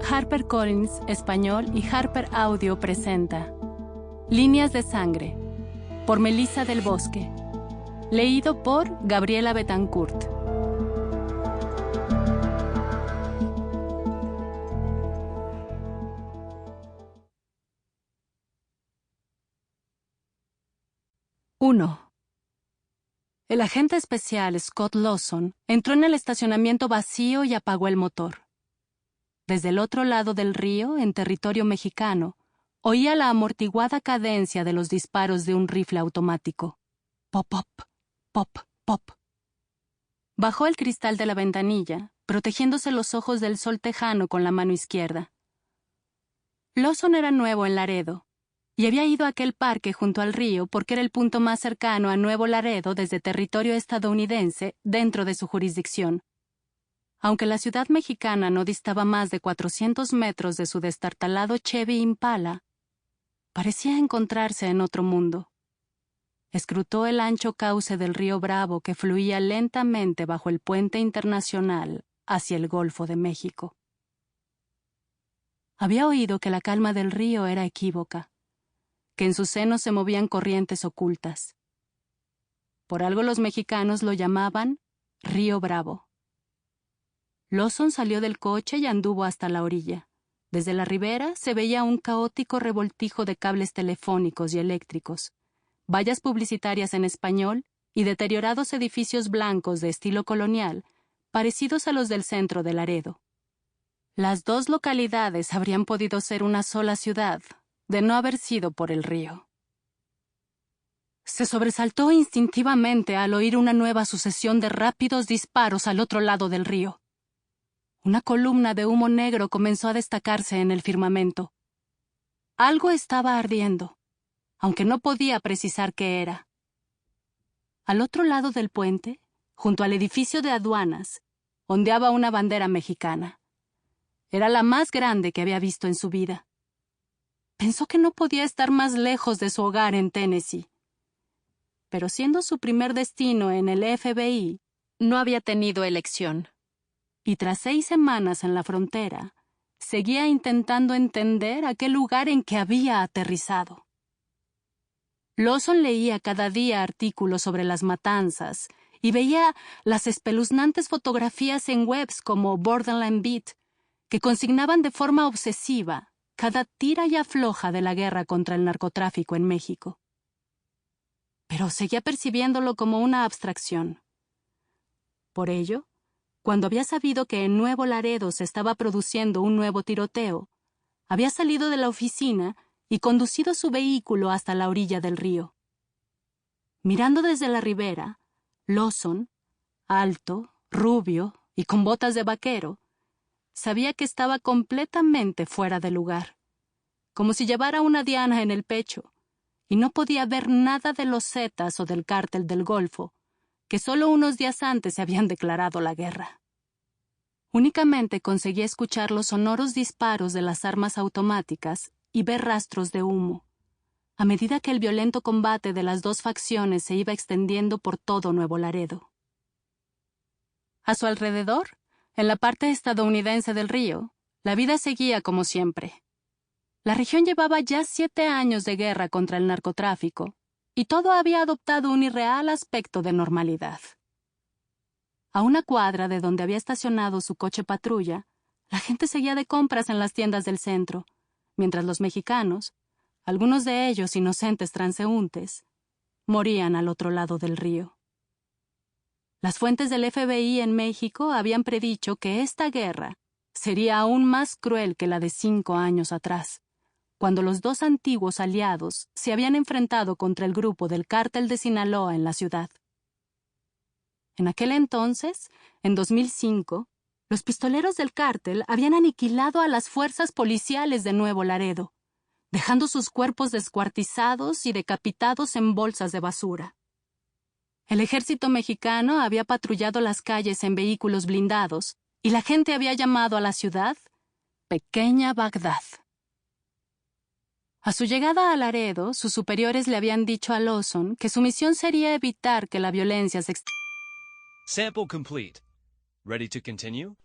HarperCollins Español y Harper Audio presenta Líneas de Sangre, por Melissa del Bosque. Leído por Gabriela Betancourt. Uno. El agente especial Scott Lawson entró en el estacionamiento vacío y apagó el motor. Desde el otro lado del río, en territorio mexicano, oía la amortiguada cadencia de los disparos de un rifle automático. Pop, pop, pop, pop. Bajó el cristal de la ventanilla, protegiéndose los ojos del sol tejano con la mano izquierda. Lawson era nuevo en Laredo, y había ido a aquel parque junto al río porque era el punto más cercano a Nuevo Laredo desde territorio estadounidense dentro de su jurisdicción. Aunque la ciudad mexicana no distaba más de 400 metros de su destartalado Chevy Impala, parecía encontrarse en otro mundo. Escrutó el ancho cauce del río Bravo que fluía lentamente bajo el puente internacional hacia el Golfo de México. Había oído que la calma del río era equívoca, que en su seno se movían corrientes ocultas. Por algo los mexicanos lo llamaban Río Bravo. Lawson salió del coche y anduvo hasta la orilla. Desde la ribera se veía un caótico revoltijo de cables telefónicos y eléctricos, vallas publicitarias en español y deteriorados edificios blancos de estilo colonial, parecidos a los del centro de Laredo. Las dos localidades habrían podido ser una sola ciudad, de no haber sido por el río. Se sobresaltó instintivamente al oír una nueva sucesión de rápidos disparos al otro lado del río. Una columna de humo negro comenzó a destacarse en el firmamento. Algo estaba ardiendo, aunque no podía precisar qué era. Al otro lado del puente, junto al edificio de aduanas, ondeaba una bandera mexicana. Era la más grande que había visto en su vida. Pensó que no podía estar más lejos de su hogar en Tennessee. Pero siendo su primer destino en el FBI, no había tenido elección. Y tras 6 semanas en la frontera, seguía intentando entender aquel lugar en que había aterrizado. Lawson leía cada día artículos sobre las matanzas y veía las espeluznantes fotografías en webs como Borderline Beat, que consignaban de forma obsesiva cada tira y afloja de la guerra contra el narcotráfico en México. Pero seguía percibiéndolo como una abstracción. Por ello, cuando había sabido que en Nuevo Laredo se estaba produciendo un nuevo tiroteo, había salido de la oficina y conducido su vehículo hasta la orilla del río. Mirando desde la ribera, Lawson, alto, rubio y con botas de vaquero, sabía que estaba completamente fuera de lugar, como si llevara una diana en el pecho, y no podía ver nada de los Zetas o del Cártel del Golfo, que solo unos días antes se habían declarado la guerra. Únicamente conseguía escuchar los sonoros disparos de las armas automáticas y ver rastros de humo, a medida que el violento combate de las dos facciones se iba extendiendo por todo Nuevo Laredo. A su alrededor, en la parte estadounidense del río, la vida seguía como siempre. La región llevaba ya 7 años de guerra contra el narcotráfico, y todo había adoptado un irreal aspecto de normalidad. A una cuadra de donde había estacionado su coche patrulla, la gente seguía de compras en las tiendas del centro, mientras los mexicanos, algunos de ellos inocentes transeúntes, morían al otro lado del río. Las fuentes del FBI en México habían predicho que esta guerra sería aún más cruel que la de 5 años atrás, cuando los dos antiguos aliados se habían enfrentado contra el grupo del Cártel de Sinaloa en la ciudad. En aquel entonces, en 2005, los pistoleros del cártel habían aniquilado a las fuerzas policiales de Nuevo Laredo, dejando sus cuerpos descuartizados y decapitados en bolsas de basura. El ejército mexicano había patrullado las calles en vehículos blindados y la gente había llamado a la ciudad Pequeña Bagdad. A su llegada a Laredo, sus superiores le habían dicho a Lawson que su misión sería evitar que la violencia se Sample complete. Ready to continue?